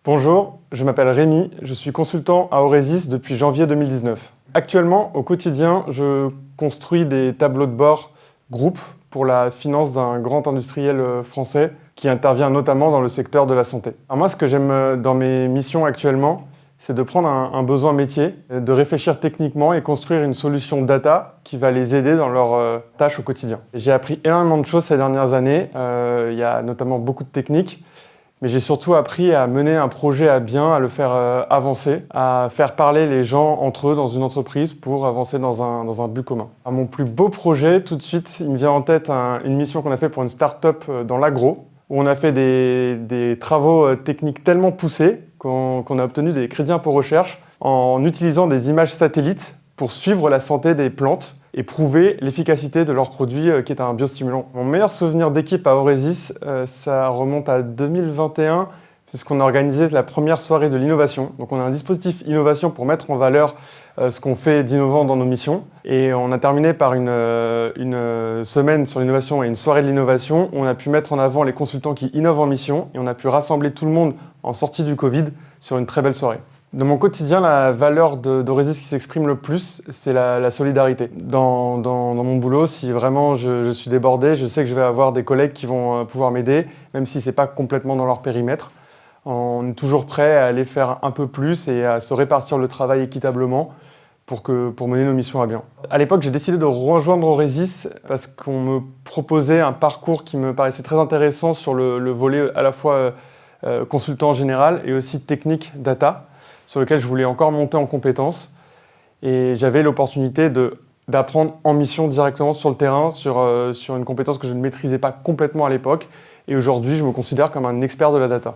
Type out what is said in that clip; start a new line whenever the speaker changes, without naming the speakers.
Bonjour, je m'appelle Rémi, je suis consultant à Aurezis depuis janvier 2019. Actuellement, au quotidien, je construis des tableaux de bord groupe pour la finance d'un grand industriel français qui intervient notamment dans le secteur de la santé. Alors moi, ce que j'aime dans mes missions actuellement, c'est de prendre un besoin métier, de réfléchir techniquement et construire une solution data qui va les aider dans leurs tâches au quotidien. J'ai appris énormément de choses ces dernières années, il y a notamment beaucoup de techniques, mais j'ai surtout appris à mener un projet à bien, à le faire avancer, à faire parler les gens entre eux dans une entreprise pour avancer dans un but commun. À mon plus beau projet, tout de suite, il me vient en tête une mission qu'on a fait pour une start-up dans l'agro, où on a fait des travaux techniques tellement poussés qu'on a obtenu des crédits impôt recherche en utilisant des images satellites pour suivre la santé des plantes et prouver l'efficacité de leur produit qui est un biostimulant. Mon meilleur souvenir d'équipe à Aurezis, ça remonte à 2021, puisqu'on a organisé la première soirée de l'innovation. Donc on a un dispositif innovation pour mettre en valeur ce qu'on fait d'innovant dans nos missions. Et on a terminé par une semaine sur l'innovation et une soirée de l'innovation où on a pu mettre en avant les consultants qui innovent en mission et on a pu rassembler tout le monde en sortie du Covid sur une très belle soirée. Dans mon quotidien, la valeur d'Aurezis qui s'exprime le plus, c'est la solidarité. Dans mon boulot, si vraiment je suis débordé, je sais que je vais avoir des collègues qui vont pouvoir m'aider, même si ce n'est pas complètement dans leur périmètre. On est toujours prêt à aller faire un peu plus et à se répartir le travail équitablement pour mener nos missions à bien. À l'époque, j'ai décidé de rejoindre Aurezis parce qu'on me proposait un parcours qui me paraissait très intéressant sur le volet à la fois consultant général et aussi technique data, sur lequel je voulais encore monter en compétences. Et j'avais l'opportunité d'apprendre en mission directement sur le terrain, sur une compétence que je ne maîtrisais pas complètement à l'époque. Et aujourd'hui, je me considère comme un expert de la data.